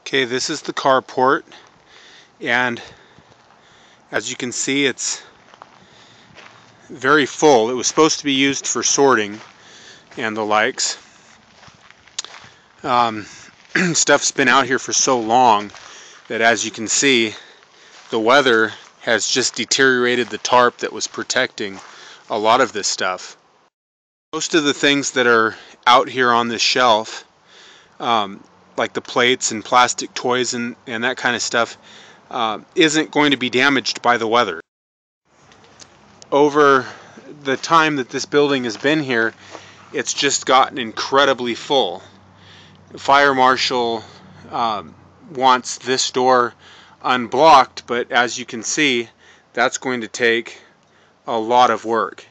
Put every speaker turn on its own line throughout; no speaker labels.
Okay, this is the carport, and as you can see, it's very full. It was supposed to be used for sorting and the likes. Stuff's been out here for so long that, as you can see, the weather has just deteriorated the tarp that was protecting a lot of this stuff. Most of the things that are out here on this shelf, like the plates and plastic toys and that kind of stuff, isn't going to be damaged by the weather. Over the time that this building has been here, it's just gotten incredibly full. The fire marshal wants this door unblocked, but as you can see, that's going to take a lot of work.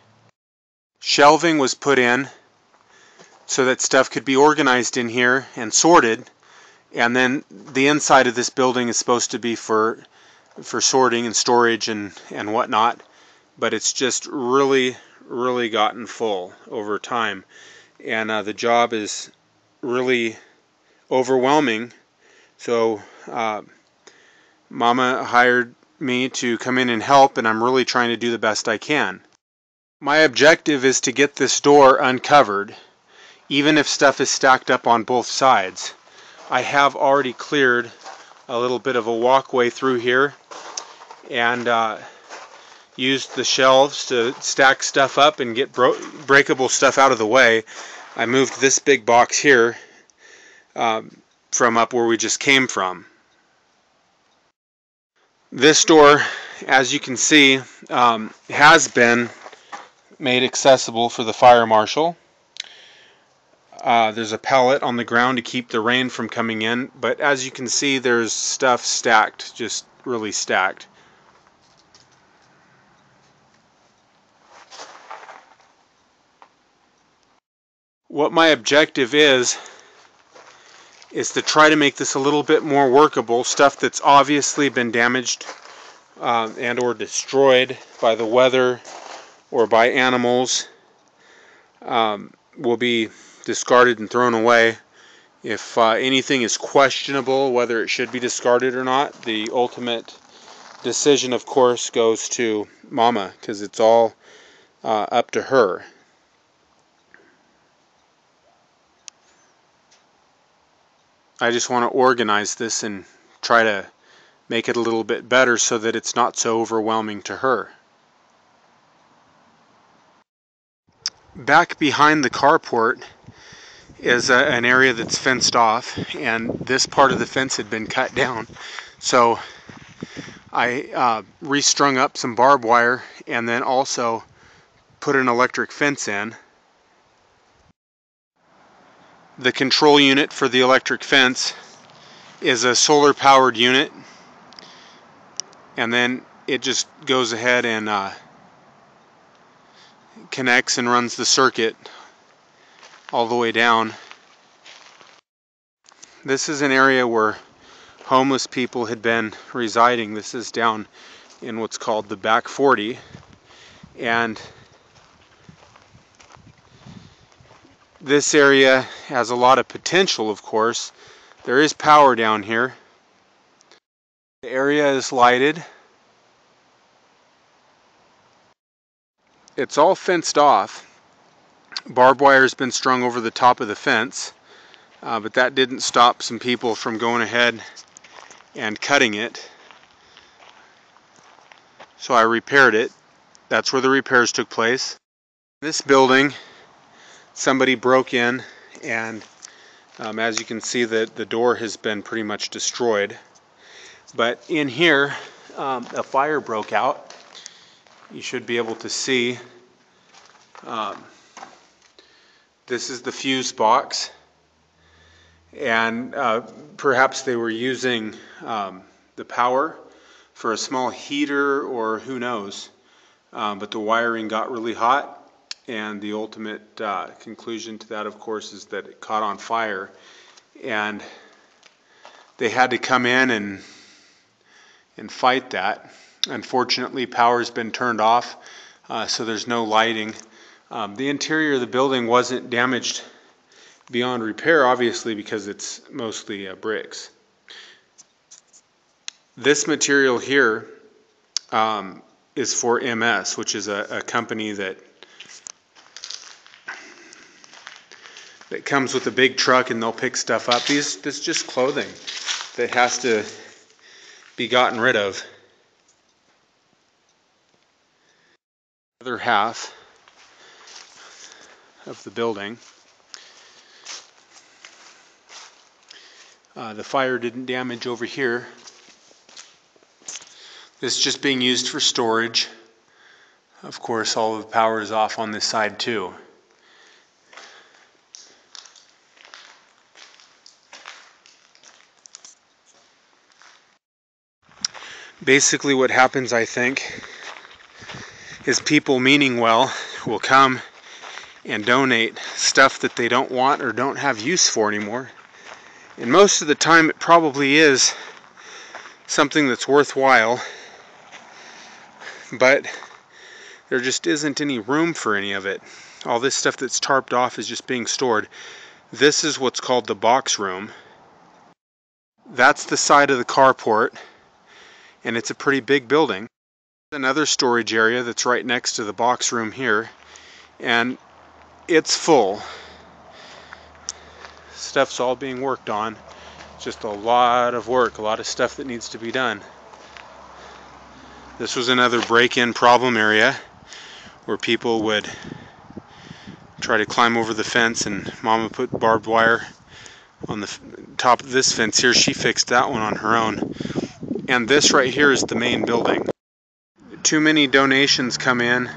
Shelving was put in so that stuff could be organized in here and sorted, and then the inside of this building is supposed to be for sorting and storage and whatnot, but it's just really gotten full over time, and the job is really overwhelming. So Mama hired me to come in and help, and I'm really trying to do the best I can. My objective is to get this door uncovered, even if stuff is stacked up on both sides. I have already cleared a little bit of a walkway through here and used the shelves to stack stuff up and get breakable stuff out of the way. I moved this big box here from up where we just came from. This door, as you can see, has been made accessible for the fire marshal. There's a pallet on the ground to keep the rain from coming in, but as you can see, there's stuff stacked, just really stacked. What my objective is to try to make this a little bit more workable. Stuff that's obviously been damaged and or destroyed by the weather or by animals will be discarded and thrown away. If anything is questionable whether it should be discarded or not, the ultimate decision, of course, goes to Mama, because it's all up to her. I just want to organize this and try to make it a little bit better so that it's not so overwhelming to her. Back behind the carport is an area that's fenced off, and this part of the fence had been cut down. So I restrung up some barbed wire and then also put an electric fence in. The control unit for the electric fence is a solar powered unit, and then it just goes ahead and connects and runs the circuit all the way down. This is an area where homeless people had been residing. This is down in what's called the back 40, and this area has a lot of potential, of course. There is power down here. The area is lighted. It's all fenced off. Barbed wire has been strung over the top of the fence, but that didn't stop some people from going ahead and cutting it. So I repaired it. That's where the repairs took place. This building, somebody broke in, and as you can see, the door has been pretty much destroyed. But in here, a fire broke out. You should be able to see. This is the fuse box, and perhaps they were using the power for a small heater, or who knows, but the wiring got really hot, and the ultimate conclusion to that, of course, is that it caught on fire, and they had to come in and fight that. Unfortunately, power's been turned off, so there's no lighting. The interior of the building wasn't damaged beyond repair, obviously, because it's mostly bricks. This material here is for MS, which is a company that comes with a big truck and they'll pick stuff up. This is just clothing that has to be gotten rid of. The other half of the building. The fire didn't damage over here. This is just being used for storage. Of course, all of the power is off on this side too. Basically what happens, I think, is people meaning well will come and donate stuff that they don't want or don't have use for anymore. And most of the time it probably is something that's worthwhile, but there just isn't any room for any of it. All this stuff that's tarped off is just being stored. This is what's called the box room. That's the side of the carport, and it's a pretty big building. Another storage area that's right next to the box room here, and it's full. Stuff's all being worked on. Just a lot of work, a lot of stuff that needs to be done. This was another break-in problem area where people would try to climb over the fence, and Mama put barbed wire on the top of this fence here. She fixed that one on her own. And this right here is the main building. Too many donations come in,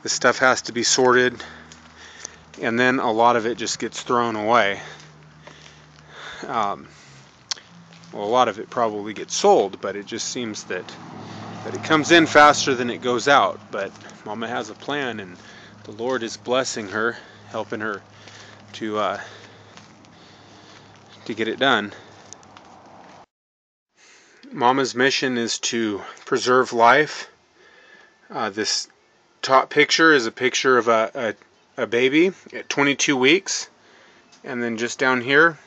the stuff has to be sorted, and then a lot of it just gets thrown away. Well, a lot of it probably gets sold, but it just seems that it comes in faster than it goes out. But Mama has a plan, and the Lord is blessing her, helping her to get it done. Mama's mission is to preserve life. This top picture is a picture of a baby at 22 weeks, and then just down here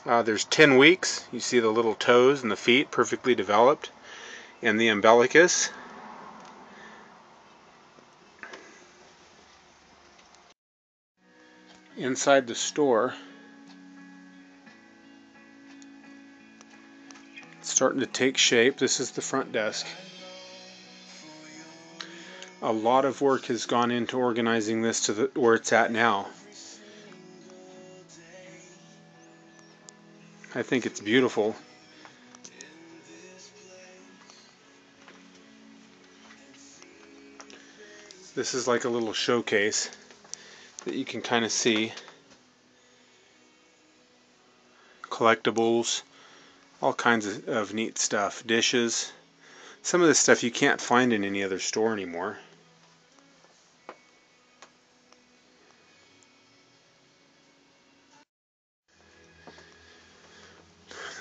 there's 10 weeks. You see the little toes and the feet perfectly developed, and the umbilicus. Inside the store, it's starting to take shape. This is the front desk. A lot of work has gone into organizing this to where it's at now. I think it's beautiful. This is like a little showcase that you can kind of see. Collectibles, all kinds of neat stuff. Dishes. Some of this stuff you can't find in any other store anymore.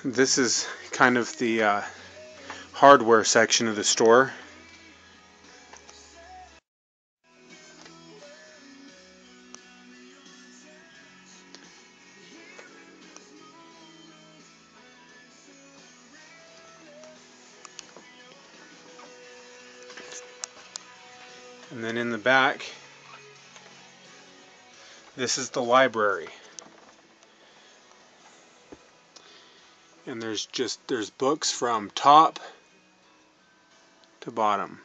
This is kind of the hardware section of the store. And then in the back, this is the library. And there's books from top to bottom.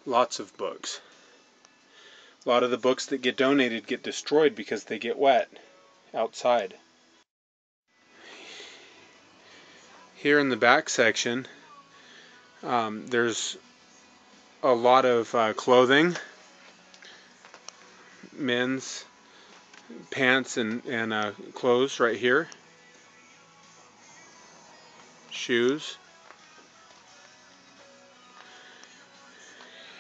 Lots of books. A lot of the books that get donated get destroyed because they get wet outside. Here in the back section, there's a lot of clothing, men's pants and clothes right here, shoes,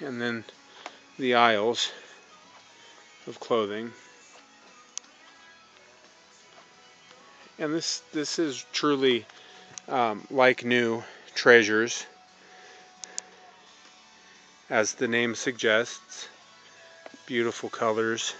and then the aisles of clothing. And this is truly like new treasures, as the name suggests. Beautiful colors.